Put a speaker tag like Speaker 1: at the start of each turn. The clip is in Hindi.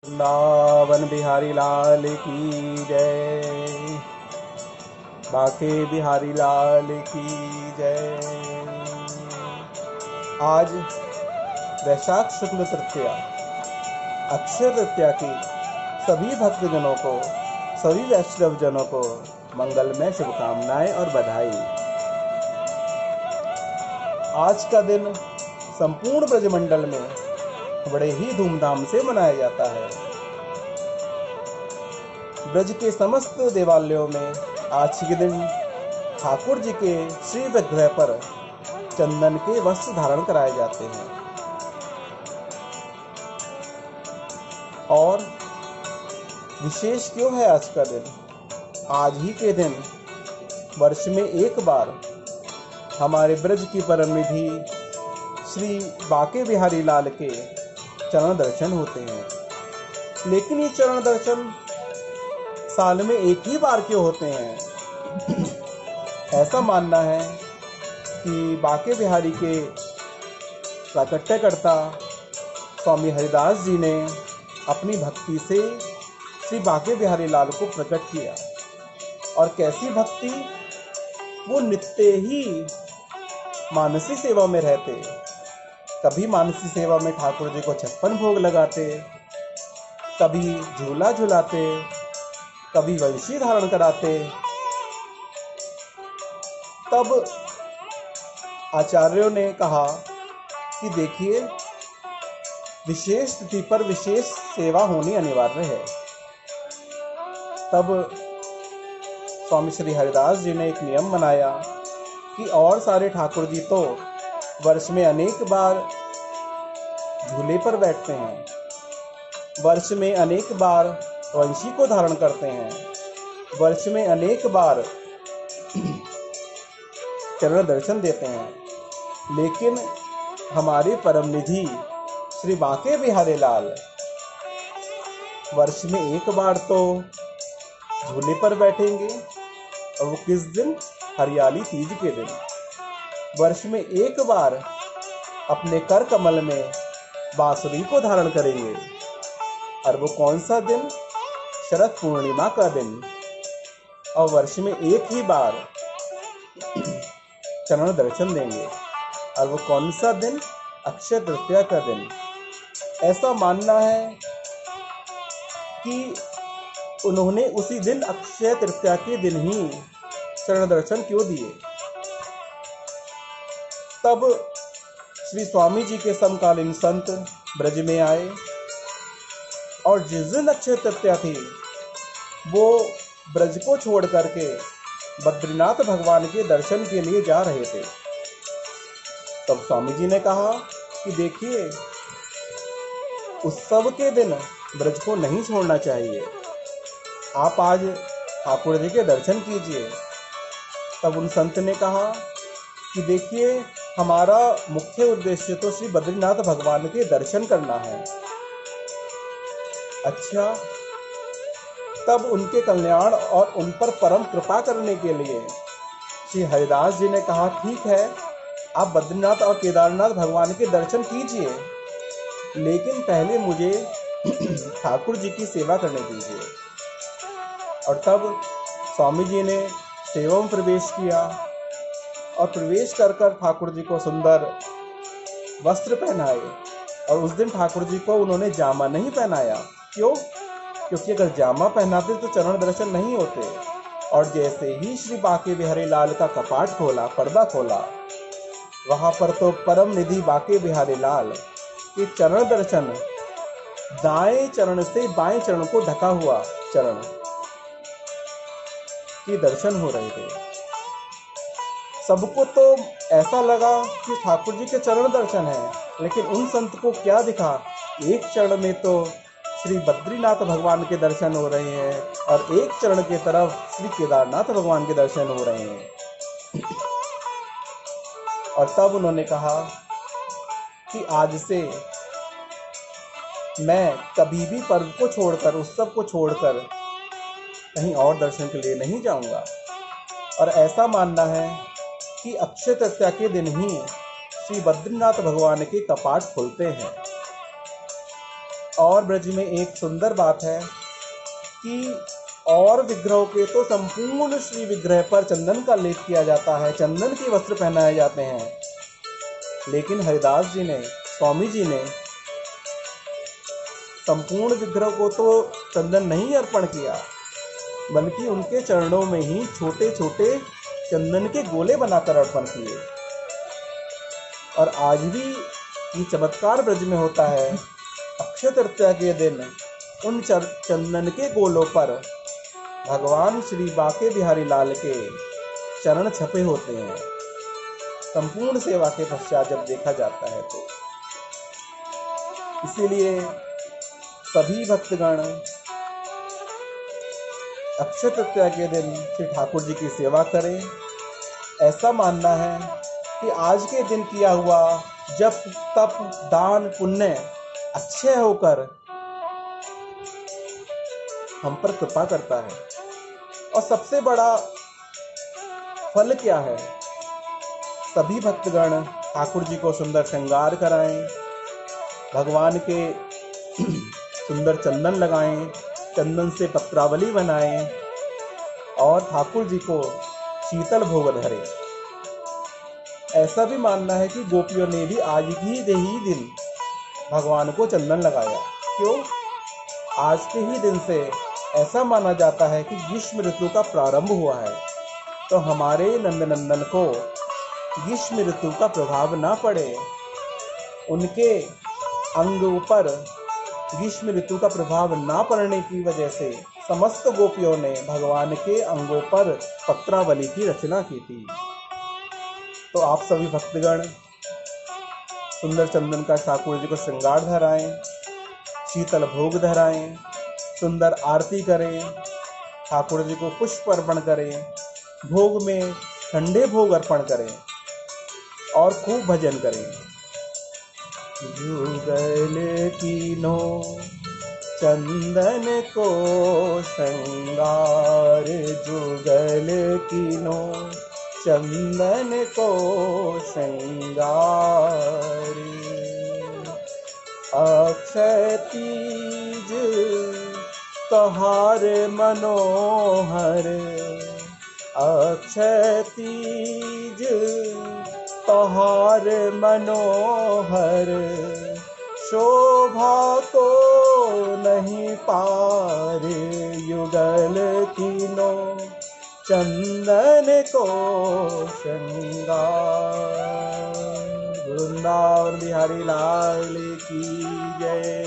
Speaker 1: वृंदावन बिहारी लाल की जय। बाके बिहारी लाल की जय। आज वैशाख शुक्ल तृतीया अक्षय तृतीया की सभी भक्तजनों को, सभी वैष्णव जनों को मंगलमय शुभकामनाएं और बधाई। आज का दिन संपूर्ण ब्रजमंडल में बड़े ही धूमधाम से मनाया जाता है। ब्रज के समस्त देवालयों में आज के दिन ठाकुर जी के श्री विग्रह पर चंदन के वस्त्र धारण कराए जाते हैं। और विशेष क्यों है आज का दिन? आज ही के दिन वर्ष में एक बार हमारे ब्रज की परम निधि श्री बाके बिहारी लाल के चरण दर्शन होते हैं। लेकिन ये चरण दर्शन साल में एक ही बार क्यों होते हैं? ऐसा मानना है कि बाके बिहारी के प्राकट्यकर्ता स्वामी हरिदास जी ने अपनी भक्ति से श्री बाके बिहारी लाल को प्रकट किया। और कैसी भक्ति? वो नित्य ही मानसी सेवा में रहते। कभी मानसी सेवा में ठाकुर जी को 56 भोग लगाते, कभी झूला झुलाते, कभी वंशी धारण कराते। तब आचार्यों ने कहा कि देखिए, विशेष तिथि पर विशेष सेवा होनी अनिवार्य है। तब स्वामी श्री हरिदास जी ने एक नियम बनाया कि और सारे ठाकुर जी तो वर्ष में अनेक बार झूले पर बैठते हैं, वर्ष में अनेक बार वंशी को धारण करते हैं, वर्ष में अनेक बार चरण दर्शन देते हैं, लेकिन हमारे परम निधि श्री बाके बिहारी लाल वर्ष में एक बार तो झूले पर बैठेंगे। और वो किस दिन? हरियाली तीज के दिन। वर्ष में एक बार अपने कर कमल में बांसुरी को धारण करेंगे। और वो कौन सा दिन? शरद पूर्णिमा का दिन। और वर्ष में एक ही बार चरण दर्शन देंगे। और वो कौन सा दिन? अक्षय तृतीया का दिन। ऐसा मानना है कि उन्होंने उसी दिन अक्षय तृतीया के दिन ही चरण दर्शन क्यों दिए? तब श्री स्वामी जी के समकालीन संत ब्रज में आए और जिस दिन अक्षय तृतीया थी वो ब्रज को छोड़ करके बद्रीनाथ भगवान के दर्शन के लिए जा रहे थे। तब स्वामी जी ने कहा कि देखिए, उत्सव के दिन ब्रज को नहीं छोड़ना चाहिए, आप आज ठाकुर जी के दर्शन कीजिए। तब उन संत ने कहा कि देखिए, हमारा मुख्य उद्देश्य तो श्री बद्रीनाथ भगवान के दर्शन करना है। अच्छा, तब उनके कल्याण और उन पर परम कृपा करने के लिए श्री हरिदास जी ने कहा, ठीक है, आप बद्रीनाथ और केदारनाथ भगवान के दर्शन कीजिए, लेकिन पहले मुझे ठाकुर जी की सेवा करने दीजिए। और तब स्वामी जी ने सेवा में प्रवेश किया और प्रवेश कर ठाकुर जी को सुंदर वस्त्र पहनाए। और उस दिन ठाकुर जी को उन्होंने जामा नहीं पहनाया। क्यों? क्योंकि अगर जामा पहनाते तो चरण दर्शन नहीं होते। और जैसे ही श्री बाके बिहारी लाल का कपाट खोला, पर्दा खोला, वहां पर तो परम निधि बाके बिहारी लाल के चरण दर्शन, दाएं चरण से बाएं चरण को ढका हुआ चरण के दर्शन हो रहे थे। सबको तो ऐसा लगा कि ठाकुर जी के चरण दर्शन है, लेकिन उन संत को क्या दिखा? एक चरण में तो श्री बद्रीनाथ भगवान के दर्शन हो रहे हैं और एक चरण की तरफ श्री केदारनाथ भगवान के दर्शन हो रहे हैं। और तब उन्होंने कहा कि आज से मैं कभी भी पर्व को छोड़कर, उत्सव को छोड़कर कहीं और दर्शन के लिए नहीं जाऊंगा। और ऐसा मानना है कि अक्षय तृतीया के दिन ही श्री बद्रीनाथ भगवान के कपाट खुलते हैं। और ब्रज में एक सुंदर बात है कि और विग्रहों के तो संपूर्ण श्री विग्रह पर चंदन का लेप किया जाता है, चंदन के वस्त्र पहनाए जाते हैं, लेकिन हरिदास जी ने, स्वामी जी ने संपूर्ण विग्रह को तो चंदन नहीं अर्पण किया, बल्कि उनके चरणों में ही छोटे छोटे चंदन के गोले बनाकर अर्पण किए। और आज भी ये चमत्कार ब्रज में होता है। अक्षय तृतीया के दिन उन चंदन के गोलों पर भगवान श्री बांके बिहारी लाल के चरण छपे होते हैं। संपूर्ण सेवा के पश्चात जब देखा जाता है तो इसीलिए सभी भक्तगण अक्षय तृतीया के दिन श्री ठाकुर जी की सेवा करें। ऐसा मानना है कि आज के दिन किया हुआ जप तप दान पुण्य अक्षय होकर हम पर कृपा करता है। और सबसे बड़ा फल क्या है? सभी भक्तगण ठाकुर जी को सुंदर श्रृंगार कराएं, भगवान के सुंदर चंदन लगाएं, चंदन से पत्रावली बनाएं और ठाकुर जी को शीतल भोग धरें। ऐसा भी मानना है कि गोपियों ने भी आज ही दिन भगवान को चंदन लगाया। क्यों? आज के ही दिन से ऐसा माना जाता है कि ग्रीष्म ऋतु का प्रारंभ हुआ है, तो हमारे नंदनंदन को ग्रीष्म ऋतु का प्रभाव ना पड़े, उनके अंग पर ग्रीष्म ऋतु का प्रभाव ना पड़ने की वजह से समस्त गोपियों ने भगवान के अंगों पर पत्रावली की रचना की थी। तो आप सभी भक्तगण सुंदर चंदन का ठाकुर जी को श्रृंगार धराएं, शीतल भोग धराएं, सुंदर आरती करें, ठाकुर जी को पुष्प अर्पण करें, भोग में ठंडे भोग अर्पण करें और खूब भजन करें। जुगल कीनो चंदन को श्रृंगार, जुगल कीनो चंदन को श्रृंगार, अक्षय तीज तोहार मनोहर, अक्षय तीज तोहार मनोहर, शोभा को नहीं पार, युगल कीनो चंदन को श्रृंगार। वृंदावन बिहारी लाल की जय।